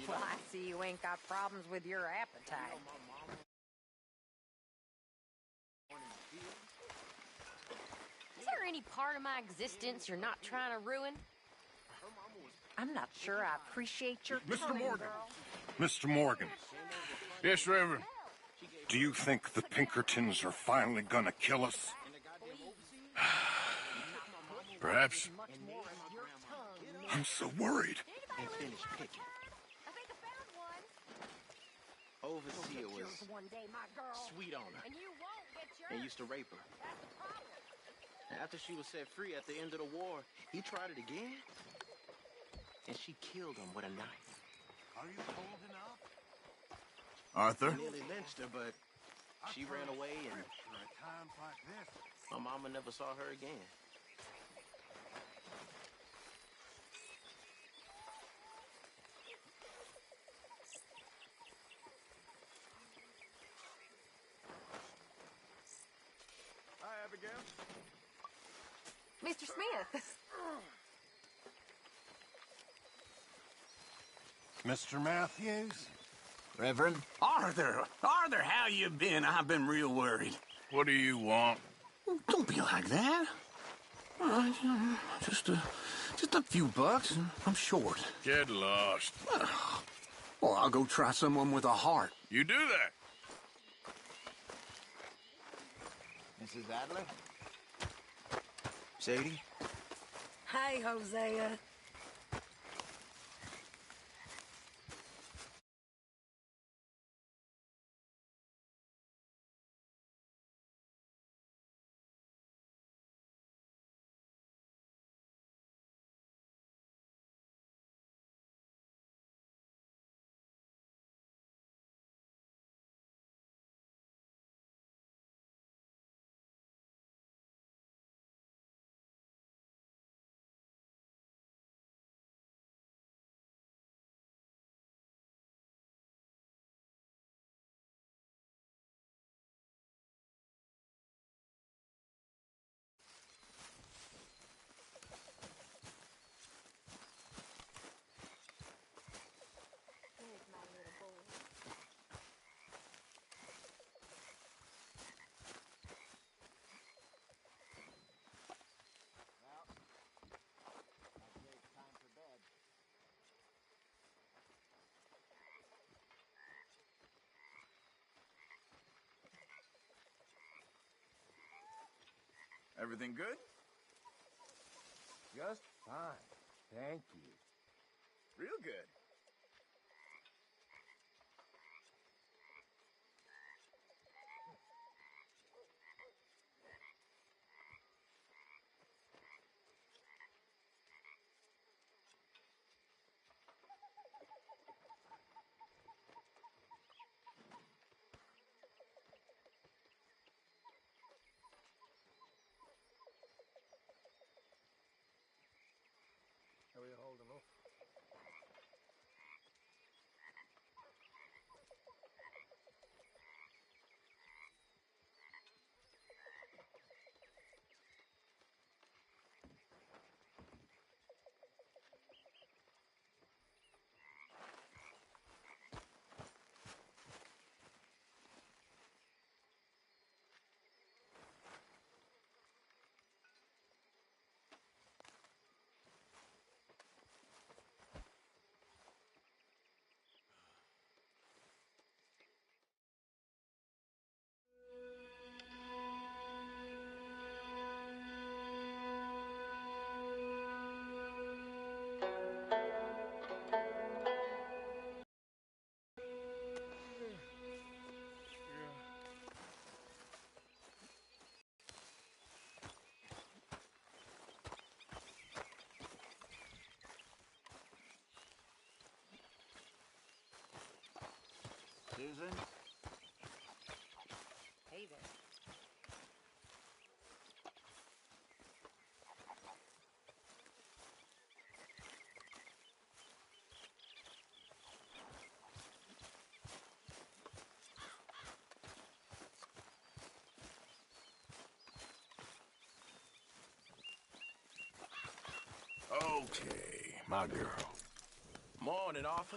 Well, I see you ain't got problems with your appetite. Is there any part of my existence you're not trying to ruin? I'm not sure I appreciate your Mr. tone, Morgan. girl. Mr. Morgan, Yes, Reverend. do you think the Pinkertons are finally gonna kill us? Perhaps. I'm so worried. And finish picking. I think I found one. Overseer was Yours one day, my girl. sweet on her And you won't get yours. and used to rape her. That's the problem. After she was set free at the end of the war, he tried it again, and she killed him with a knife. Are you cold enough? Arthur? He nearly lynched her, but she ran away, and At times like this. my mama never saw her again. Hi, Abigail. Mr. Smith. Mr. Matthews? Reverend? Arthur! Arthur, how you been? I've been real worried. What do you want? Don't be like that. Just a few bucks, and I'm short. Get lost. Well, I'll go try someone with a heart. You do that. Mrs. Adler? Sadie? Hey, Hosea. Everything good? Just fine. Thank you. Real good. How are you holding up? Susan? Hey there. Okay, my girl. Morning, Arthur.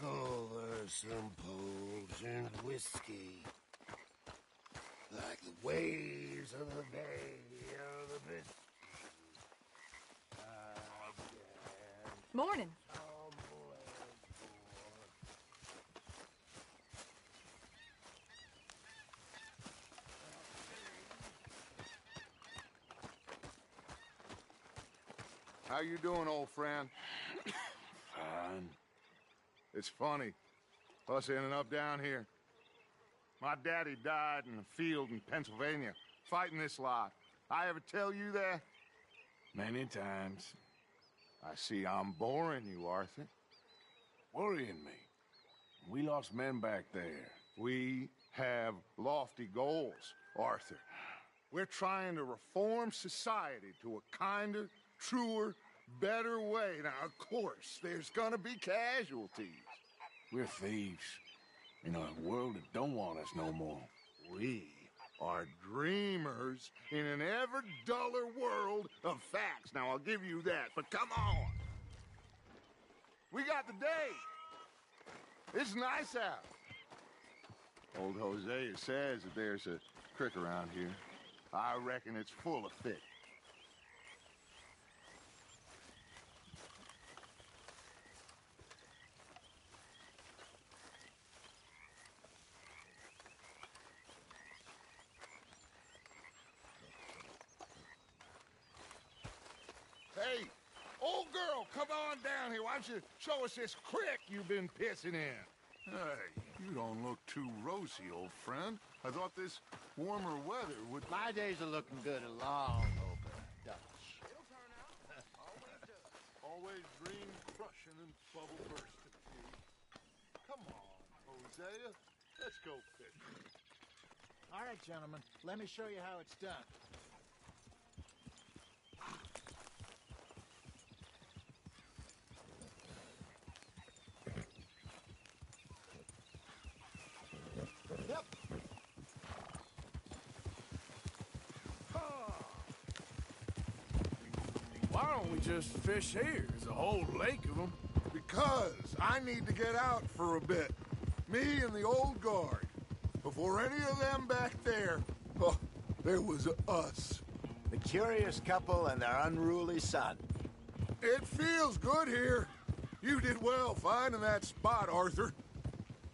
Over some poles and whiskey, like the waves of the bay of the Biscay. Morning. How you doing, old friend? Fine. It's funny, us ending up down here. My daddy died in a field in Pennsylvania, fighting this lot. I ever tell you that? Many times. I see I'm boring you, Arthur. Worrying me. We lost men back there. We have lofty goals, Arthur. We're trying to reform society to a kinder, truer, better way. Now, of course, there's gonna be casualties. We're thieves. In a world that don't want us no more. We are dreamers in an ever duller world of facts. Now, I'll give you that, but come on. We got the day. It's nice out. Old Hosea says that there's a creek around here. I reckon it's full of fish. Hey, old girl, come on down here. Why don't you show us this creek you've been pissing in? Hey, you don't look too rosy, old friend. I thought this warmer weather would... My days are looking good along over Dutch. Always dream crushing and bubble bursting. Come on, Hosea. Let's go fishing. All right, gentlemen, let me show you how it's done. Yep. Why don't we just fish here? There's a whole lake of them. Because I need to get out for a bit. Me and the old guard. Before any of them back there, oh, there was us. The curious couple and their unruly son. It feels good here. You did well finding that spot, Arthur.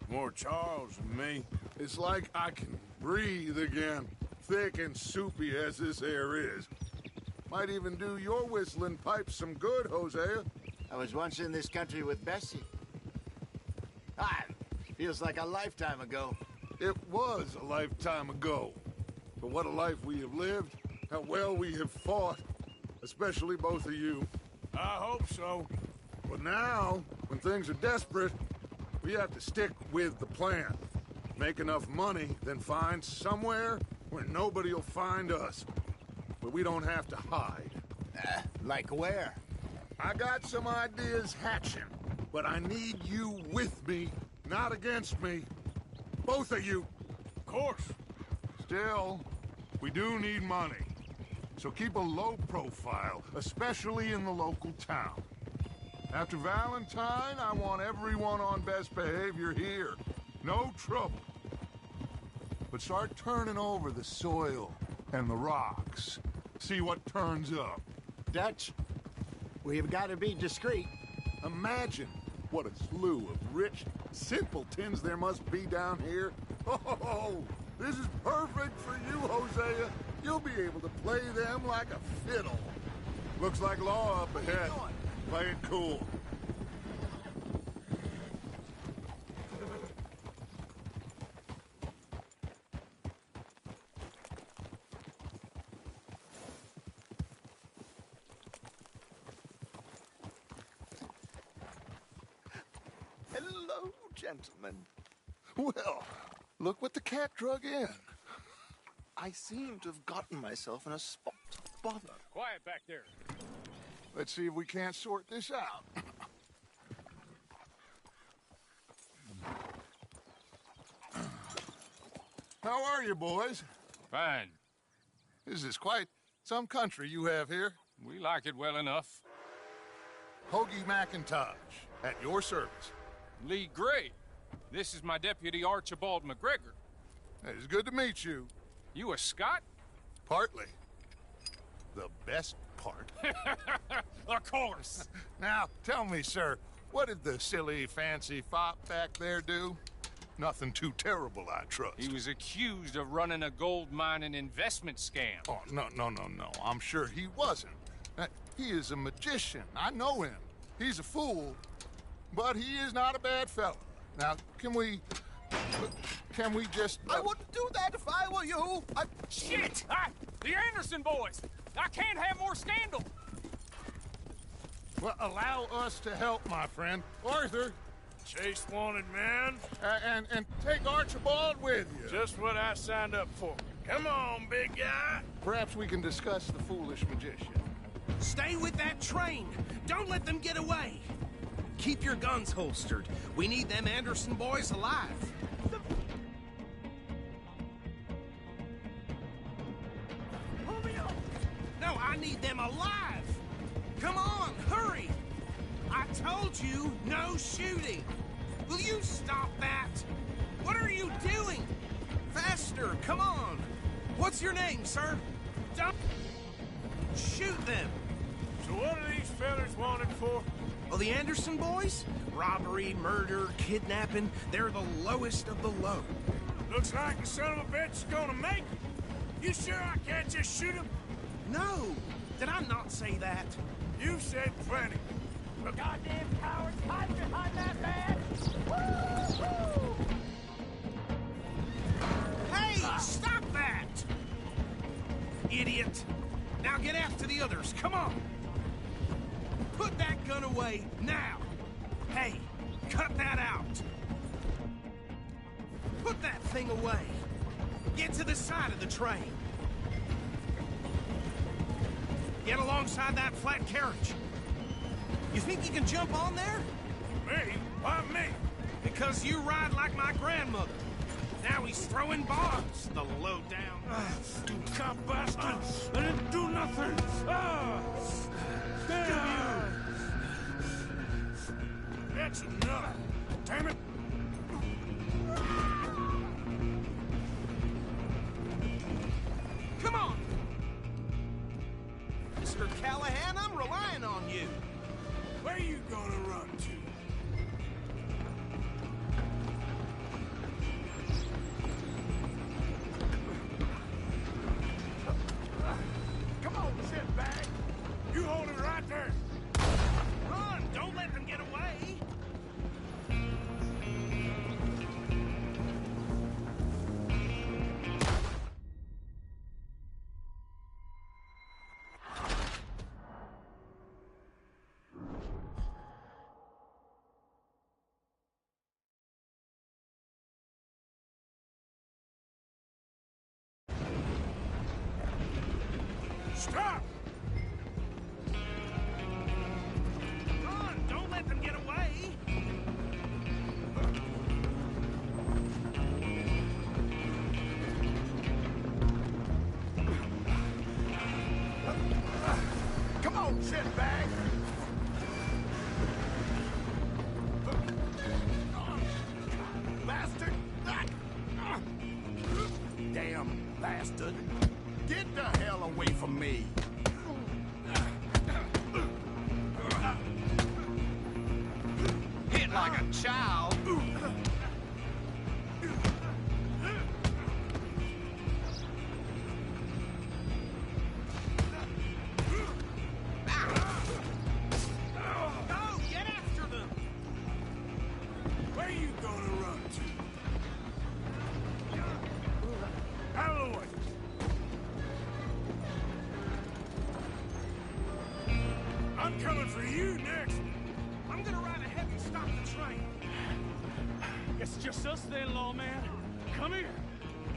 More Charles than me. It's like I can breathe again, thick and soupy as this air is. Might even do your whistling pipes some good, Hosea. I was once in this country with Bessie. Ah, feels like a lifetime ago. It was a lifetime ago. But what a life we have lived, how well we have fought, especially both of you. I hope so. But now, when things are desperate, we have to stick with the plan. Make enough money, then find somewhere where nobody will find us. Where we don't have to hide. Like where? I got some ideas hatching, but I need you with me, not against me. Both of you. Of course. Still, we do need money. So keep a low profile, especially in the local town. After Valentine, I want everyone on best behavior here. No trouble. But start turning over the soil and the rocks. See what turns up. Dutch, we've got to be discreet. Imagine what a slew of rich simpletons there must be down here. Oh, this is perfect for you, Hosea. You'll be able to play them like a fiddle. Looks like law up ahead. Play it cool. Hello, gentlemen. Well, look what the cat drug in. I seem to have gotten myself in a spot of bother. Quiet back there. Let's see if we can't sort this out. How are you, boys? Fine. This is quite some country you have here. We like it well enough. Hoagie McIntosh, at your service. Lee Gray. This is my deputy, Archibald McGregor. It's good to meet you. You a Scot? Partly. The best part. Of course. Now, tell me, sir, what did the silly, fancy fop back there do? Nothing too terrible, I trust. He was accused of running a gold mining investment scam. Oh, no. I'm sure he wasn't. He is a magician. I know him. He's a fool, but he is not a bad fellow. Now, can we just... I wouldn't do that if I were you. Shit! The Anderson boys! I can't have more scandal! Well, allow us to help, my friend. Arthur. Chase wanted man. And take Archibald with you. Just what I signed up for. Come on, big guy. Perhaps we can discuss the foolish magician. Stay with that train. Don't let them get away. Keep your guns holstered. We need them Anderson boys alive. No, I need them alive. Come on, hurry. I told you, no shooting. Will you stop that? What are you doing? Faster, come on. What's your name, sir? Don't shoot them. So what are these fellas wanted for? Oh, the Anderson boys? Robbery, murder, kidnapping. They're the lowest of the low. Looks like the son of a bitch is gonna make it. You sure I can't just shoot him? No. Did I not say that? You've said plenty. Goddamn cowards, hide behind that man! Woo-hoo! Hey, stop that! Idiot. Now get after the others, come on! Put that gun away, now! Hey, cut that out! Put that thing away! Get to the side of the train! Get alongside that flat carriage! You think you can jump on there? Me? Why me? Because you ride like my grandmother. Now he's throwing bombs, the low-down... You cop bastard! I didn't do nothing! That's enough! Damn it! Come on! Mr. Callahan, I'm relying on you. Where you gonna run to? Come on, sit back. You hold it right there. Run! Don't let them get away! Stop! Run! Don't let them get away! Come on, sit back. Bastard! Damn bastard! Get the hell away from me! Hit like a child! Go! Get after them! Where you gonna run to? Out of the way. I'm coming for you next. I'm gonna ride ahead and stop the train. It's just us then, lawman. Come here.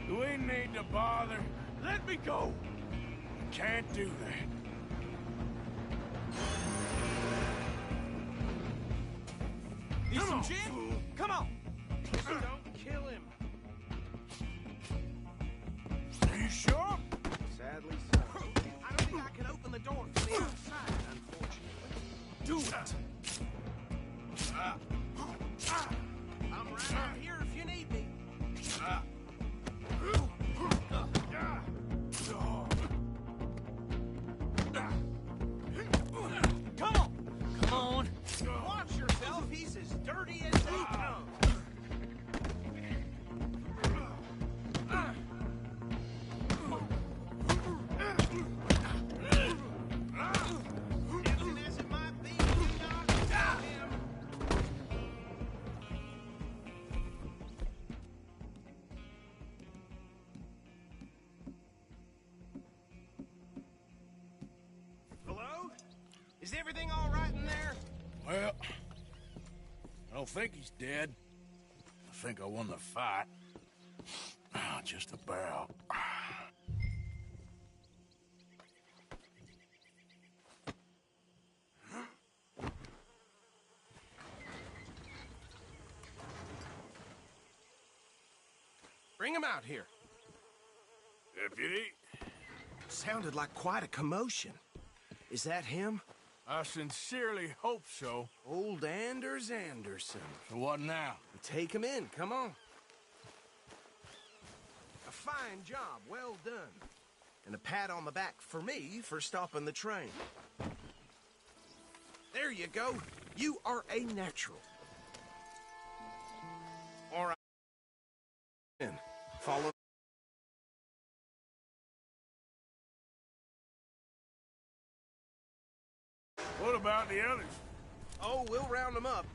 We need to bother. Let me go! Can't do that. Need some gin? Come on! Don't kill him. Are you sure? Sadly so. I don't think I can open the door from the outside, unfortunately. Do it! I'm right out here if you need me. Come on! Come on! Watch yourself, he's as dirty as they come. Tempting as it might be, you knocked down him. Hello? Is everything all right in there? Well, I don't think he's dead. I think I won the fight. Just about. Bring him out here. Deputy, Sounded like quite a commotion. Is that him? I sincerely hope so. Old Anders Anderson. So what now? Take him in, come on. A fine job, well done. And a pat on the back for me for stopping the train. There you go. You are a natural. All right. Then, follow. What about the others? Oh, we'll round them up.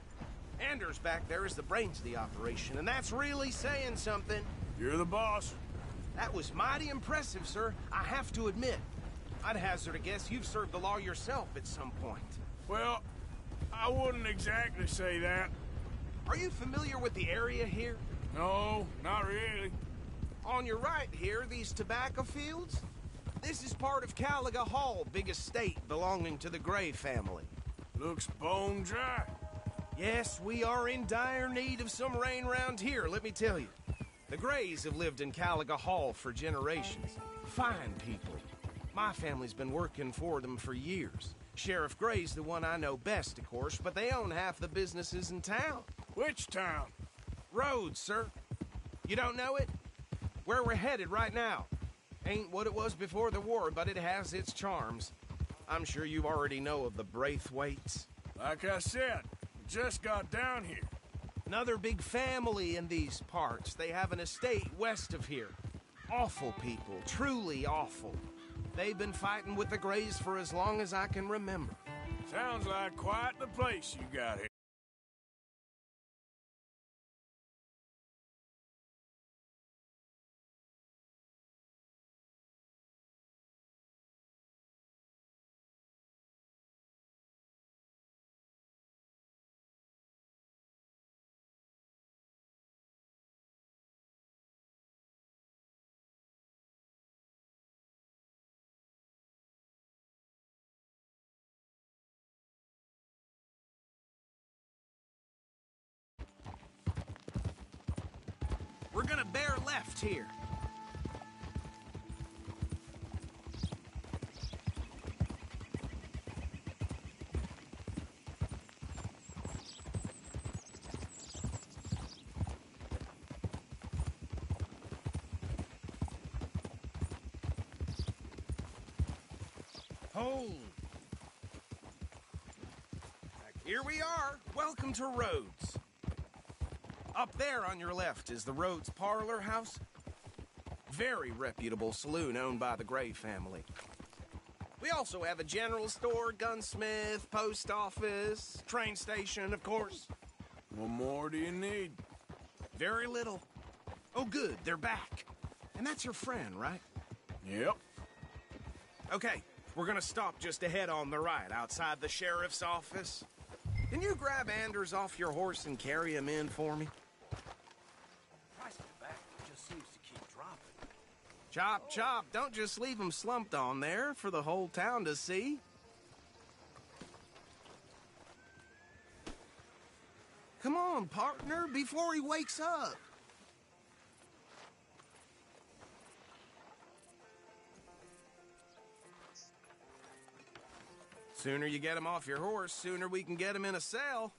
Anders back there is the brains of the operation, and that's really saying something. You're the boss. That was mighty impressive, sir. I have to admit. I'd hazard a guess you've served the law yourself at some point. Well, I wouldn't exactly say that. Are you familiar with the area here? No, not really. On your right here, these tobacco fields? This is part of Caliga Hall, big estate belonging to the Gray family. Looks bone dry. Yes, we are in dire need of some rain round here, let me tell you. The Grays have lived in Caliga Hall for generations. Fine people. My family's been working for them for years. Sheriff Gray's the one I know best, of course, but they own half the businesses in town. Which town? Rhodes, sir. You don't know it? Where we're headed right now. Ain't what it was before the war, but it has its charms. I'm sure you already know of the Braithwaites. Like I said, we just got down here. Another big family in these parts. They have an estate west of here. Awful people, truly awful. They've been fighting with the Grays for as long as I can remember. Sounds like quite the place you got here. We're gonna bear left here. Hold. Here we are. Welcome to Rhodes. Up there on your left is the Rhodes Parlor House. Very reputable saloon owned by the Gray family. We also have a general store, gunsmith, post office, train station, of course. What more do you need? Very little. Oh, good, they're back. And that's your friend, right? Yep. Okay, we're gonna stop just ahead on the right, outside the sheriff's office. Can you grab Anders off your horse and carry him in for me? Chop, chop. Don't just leave them slumped on there for the whole town to see. Come on, partner, before he wakes up. Sooner you get him off your horse, sooner we can get him in a cell.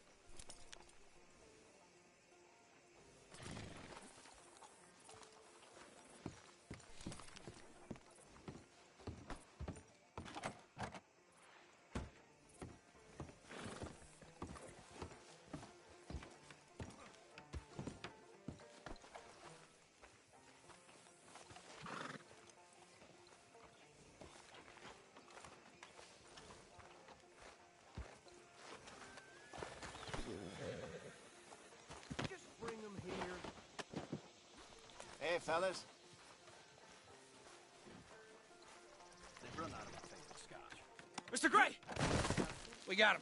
Hey, fellas. They've run out of my favorite scotch. Mr. Gray! We got him.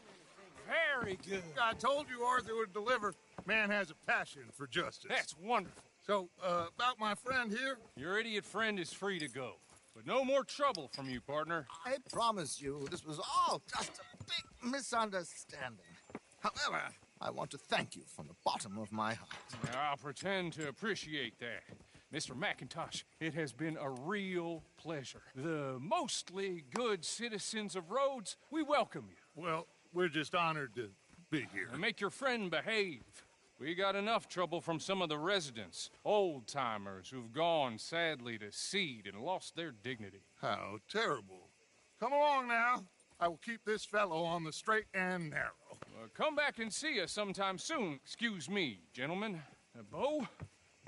Very good. I told you Arthur would deliver. Man has a passion for justice. That's wonderful. So, about my friend here? Your idiot friend is free to go. But no more trouble from you, partner. I promise you, this was all just a big misunderstanding. However, I want to thank you from the bottom of my heart. I'll pretend to appreciate that. Mr. McIntosh, it has been a real pleasure. The mostly good citizens of Rhodes, we welcome you. Well, we're just honored to be here. And make your friend behave. We got enough trouble from some of the residents, old-timers who've gone, sadly, to seed and lost their dignity. How terrible. Come along now. I will keep this fellow on the straight and narrow. Come back and see us sometime soon. Excuse me, gentlemen. Bo,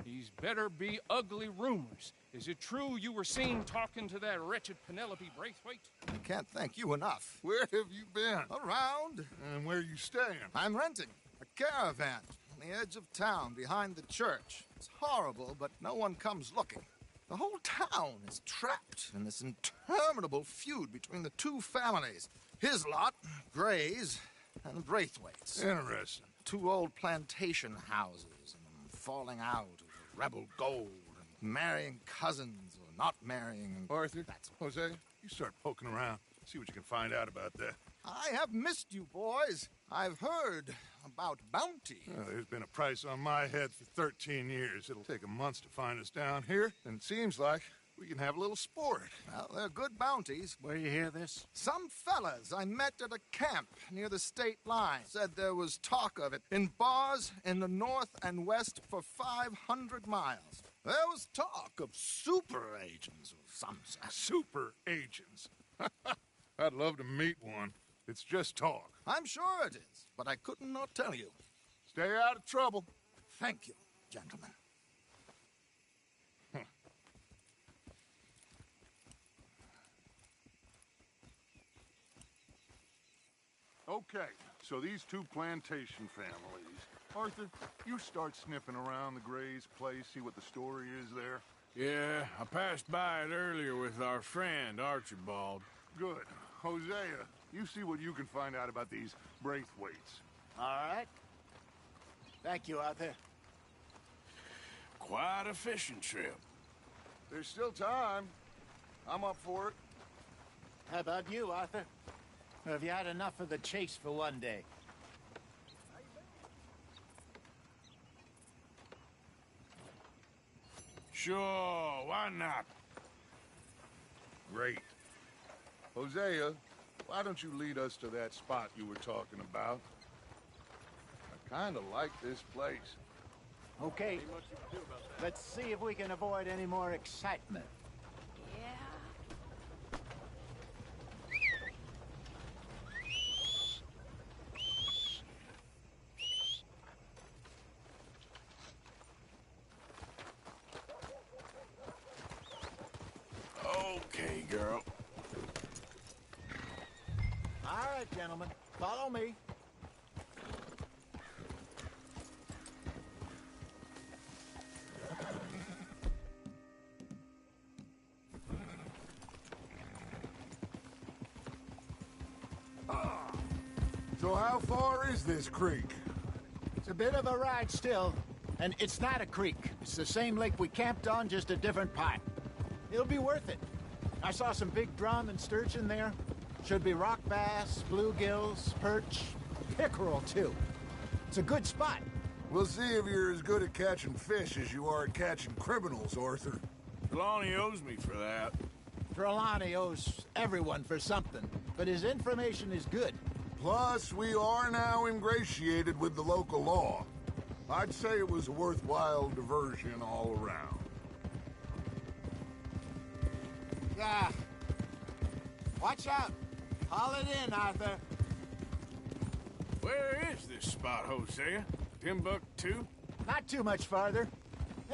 these better be ugly rumors. Is it true you were seen talking to that wretched Penelope Braithwaite? I can't thank you enough. Where have you been? Around. And where you staying? I'm renting a caravan on the edge of town behind the church. It's horrible, but no one comes looking. The whole town is trapped in this interminable feud between the two families. His lot, Gray's, and Braithwaite's. Interesting. Two old plantation houses, and falling out of rebel gold, and marrying cousins or not marrying. And Arthur, Jose, you start poking around. See what you can find out about that. I have missed you, boys. I've heard about bounty. Well, there's been a price on my head for 13 years. It'll take a month to find us down here, and it seems like we can have a little sport. Well, they're good bounties. Where you hear this? Some fellas I met at a camp near the state line said there was talk of it in bars in the north and west for 500 miles. There was talk of super agents of some sort. Super agents? I'd love to meet one. It's just talk. I'm sure it is, but I couldn't not tell you. Stay out of trouble. Thank you, gentlemen. Okay, so these two plantation families. Arthur, you start sniffing around the Gray's place, see what the story is there. Yeah, I passed by it earlier with our friend, Archibald. Good. Hosea, you see what you can find out about these Braithwaites. All right. Thank you, Arthur. Quite a fishing trip. There's still time. I'm up for it. How about you, Arthur? Or have you had enough of the chase for one day? Sure, why not? Great. Hosea, why don't you lead us to that spot you were talking about? I kind of like this place. Okay. Let's see if we can avoid any more excitement. Okay, girl. All right, gentlemen. Follow me. So how far is this creek? It's a bit of a ride still, and it's not a creek. It's the same lake we camped on, just a different part. It'll be worth it. I saw some big drum and sturgeon there. Should be rock bass, bluegills, perch, pickerel, too. It's a good spot. We'll see if you're as good at catching fish as you are at catching criminals, Arthur. Trelawney owes me for that. Trelawney owes everyone for something, but his information is good. Plus, we are now ingratiated with the local law. I'd say it was a worthwhile diversion all around. Yeah. Watch out. Haul it in, Arthur. Where is this spot, Hosea? Timbuktu? Not too much farther.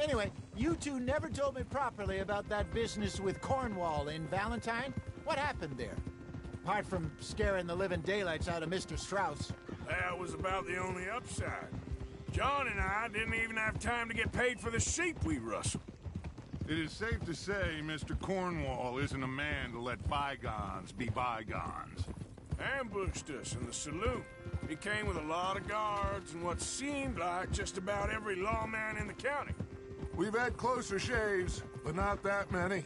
Anyway, you two never told me properly about that business with Cornwall in Valentine. What happened there? Apart from scaring the living daylights out of Mr. Strauss. That was about the only upside. John and I didn't even have time to get paid for the sheep we rustled. It is safe to say Mr. Cornwall isn't a man to let bygones be bygones. Ambushed us in the saloon. He came with a lot of guards and what seemed like just about every lawman in the county. We've had closer shaves, but not that many.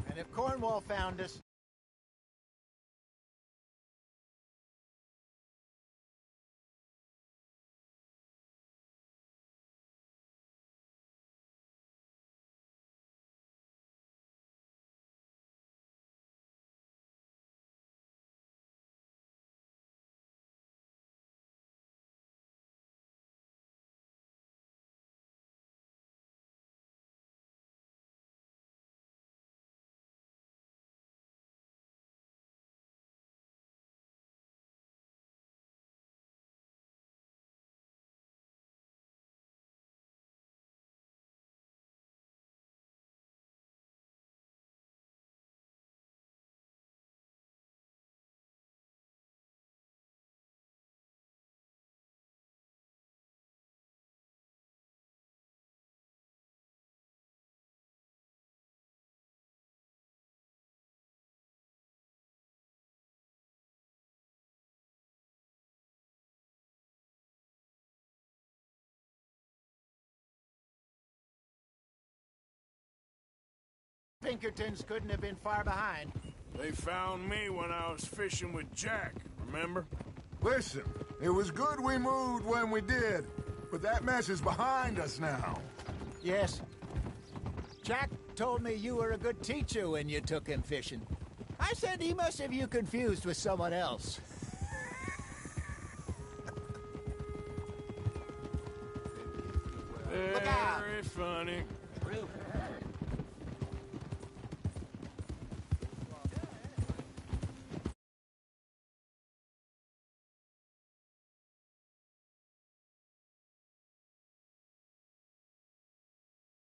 And if Cornwall found us... Pinkertons couldn't have been far behind. They found me when I was fishing with Jack, remember? Listen, it was good we moved when we did, but that mess is behind us now. Yes. Jack told me you were a good teacher when you took him fishing. I said he must have you confused with someone else. Very funny.